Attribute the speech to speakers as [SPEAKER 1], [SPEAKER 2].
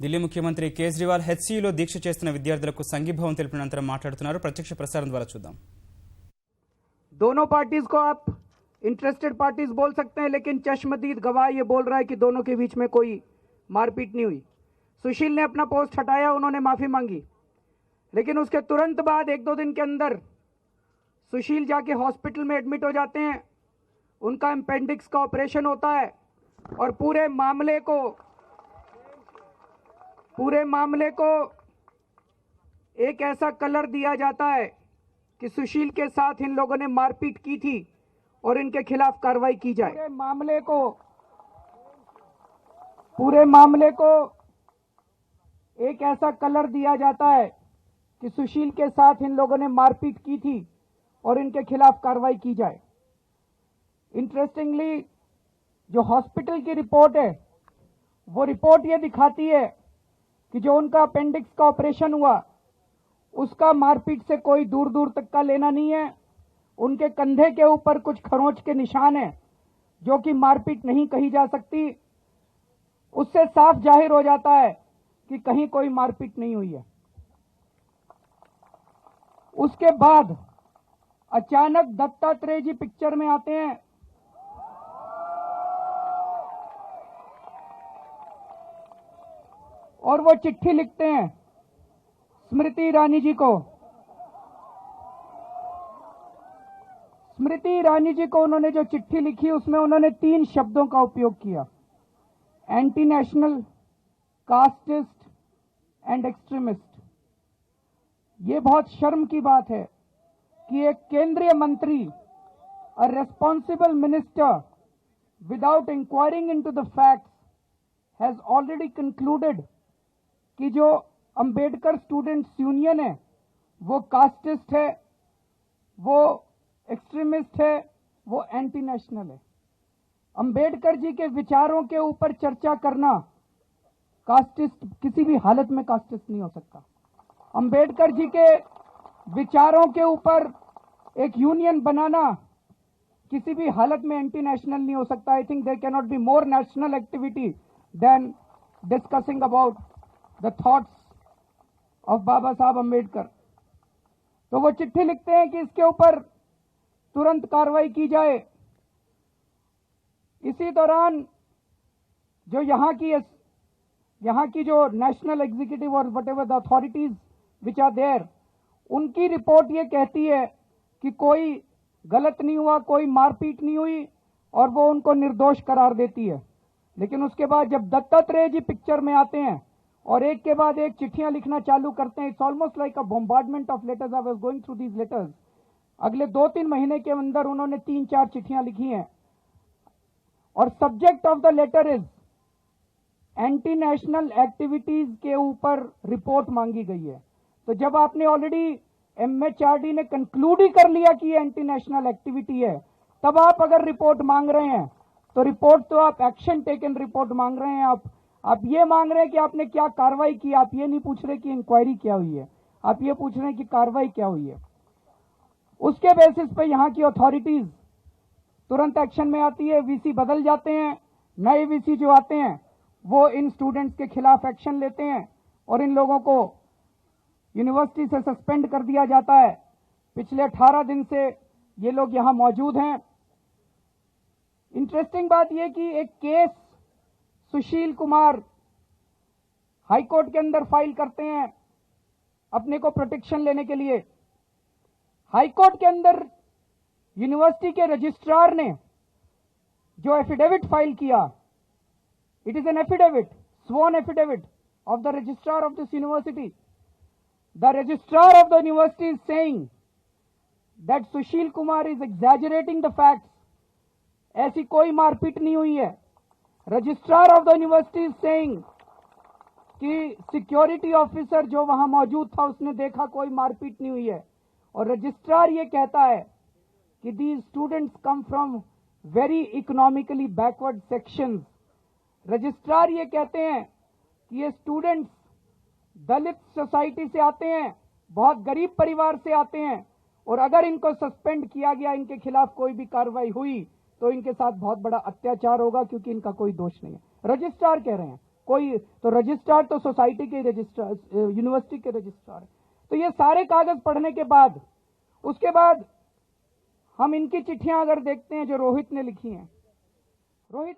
[SPEAKER 1] ఢిల్లీ ముఖ్యమంత్రి కేజ్రీవాల్ హెచ్సియులో దీక్ష చేస్తున్న విద్యార్థులకు సంఘీభావం తెలిపిన అనంతరం మాట్లాడుతున్నారు. ప్రత్యక్ష ప్రసారం ద్వారా చూద్దాం.
[SPEAKER 2] दोनों पार्टीज को आप इंटरेस्टेड पार्टीज बोल सकते हैं, लेकिन चश्मदीद गवाह ये बोल रहा है कि दोनों के बीच में कोई मारपीट नहीं हुई. सुशील ने अपना पोस्ट हटाया, उन्होंने माफी मांगी, लेकिन उसके तुरंत बाद एक दो दिन के अंदर सुशील जाके हॉस्पिटल में एडमिट हो जाते हैं. उनका अपेंडिक्स का ऑपरेशन होता है और पूरे मामले को एक ऐसा कलर दिया जाता है कि सुशील के साथ इन लोगों ने मारपीट की थी और इनके खिलाफ कार्रवाई की जाए. पूरे मामले को एक ऐसा कलर दिया जाता है कि सुशील के साथ इन लोगों ने मारपीट की थी और इनके खिलाफ कार्रवाई की जाए. इंटरेस्टिंगली जो हॉस्पिटल की रिपोर्ट है वो रिपोर्ट ये दिखाती है कि जो उनका अपेंडिक्स का ऑपरेशन हुआ उसका मारपीट से कोई दूर दूर तक का लेना नहीं है. उनके कंधे के ऊपर कुछ खरोंच के निशान हैं जो कि मारपीट नहीं कही जा सकती. उससे साफ जाहिर हो जाता है कि कहीं कोई मारपीट नहीं हुई है. उसके बाद अचानक दत्तात्रेय जी पिक्चर में आते हैं. और वो चिट्ठी लिखते हैं स्मृति ईरानी जी को. स्मृति ईरानी जी को उन्होंने जो चिट्ठी लिखी उसमें उन्होंने 3 शब्दों का उपयोग किया: anti national, casteist and extremist. ये बहुत शर्म की बात है कि एक केंद्रीय मंत्री, a responsible minister, without enquiring into the facts has already concluded कि जो अंबेडकर स्टूडेंट्स यूनियन है वो कास्टिस्ट है, वो एक्सट्रीमिस्ट है, वो एंटी नेशनल है. अंबेडकर जी के विचारों के ऊपर चर्चा करना कास्टिस्ट किसी भी हालत में कास्टिस्ट नहीं हो सकता. अंबेडकर जी के विचारों के ऊपर एक यूनियन बनाना किसी भी हालत में एंटी नेशनल नहीं हो सकता. I think there can not be more national activity than discussing about the thoughts of Baba Saheb Ambedkar. तो वो चिट्ठी लिखते हैं कि इसके ऊपर तुरंत कार्रवाई की जाए. इसी दौरान जो यहाँ की जो नेशनल एग्जीक्यूटिव और whatever the authorities which are there, उनकी रिपोर्ट ये कहती है कि कोई गलत नहीं हुआ, कोई मारपीट नहीं हुई, और वो उनको निर्दोष करार देती है. लेकिन उसके बाद जब दत्तात्रेय जी पिक्चर में आते हैं और एक के बाद एक चिट्ठियां लिखना चालू करते हैं, it's almost like a bombardment of letters. I was going through these letters. अगले 2-3 महीने के अंदर उन्होंने 3-4 चिट्ठियां लिखी हैं और subject of the letter is anti national activities के ऊपर रिपोर्ट मांगी गई है. तो जब आपने ऑलरेडी एमएचआरडी ने कंक्लूड ही कर लिया कि ये एंटी नेशनल एक्टिविटी है, तब आप अगर रिपोर्ट मांग रहे हैं तो रिपोर्ट तो आप एक्शन टेकन रिपोर्ट मांग रहे हैं. आप ये मांग रहे हैं कि आपने क्या कार्रवाई की. आप ये नहीं पूछ रहे कि इंक्वायरी क्या हुई है, आप ये पूछ रहे हैं कि कार्रवाई क्या हुई है. उसके बेसिस पे यहाँ की अथॉरिटीज तुरंत एक्शन में आती है. वीसी बदल जाते हैं, नए वीसी जो आते हैं वो इन स्टूडेंट्स के खिलाफ एक्शन लेते हैं और इन लोगों को यूनिवर्सिटी से सस्पेंड कर दिया जाता है. पिछले 18 दिन से ये लोग यहां मौजूद हैं. इंटरेस्टिंग बात यह कि एक केस सुशील कुमार हाईकोर्ट के अंदर फाइल करते हैं अपने को प्रोटेक्शन लेने के लिए. हाईकोर्ट के अंदर यूनिवर्सिटी के रजिस्ट्रार ने जो एफिडेविट फाइल किया, it is an affidavit, sworn affidavit of the registrar of this university. The registrar of the university is saying that Sushil Kumar is exaggerating the facts. ऐसी कोई मारपीट नहीं हुई है. Registrar of the university is saying कि security officer जो वहां मौजूद था उसने देखा कोई मारपीट नहीं हुई है. और रजिस्ट्रार ये कहता है कि these students come from very economically backward sections. Registrar ये कहते हैं कि ये स्टूडेंट्स दलित सोसाइटी से आते हैं, बहुत गरीब परिवार से आते हैं, और अगर इनको सस्पेंड किया गया, इनके खिलाफ कोई भी कार्रवाई हुई तो इनके साथ बहुत बड़ा अत्याचार होगा क्योंकि इनका कोई दोष नहीं है. रजिस्ट्रार कह रहे हैं, कोई तो रजिस्ट्रार तो सोसाइटी के रजिस्ट्रार, यूनिवर्सिटी के रजिस्ट्रार। तो ये सारे कागज पढ़ने के बाद उसके बाद हम इनकी चिट्ठियां अगर देखते हैं जो रोहित ने लिखी हैं, रोहित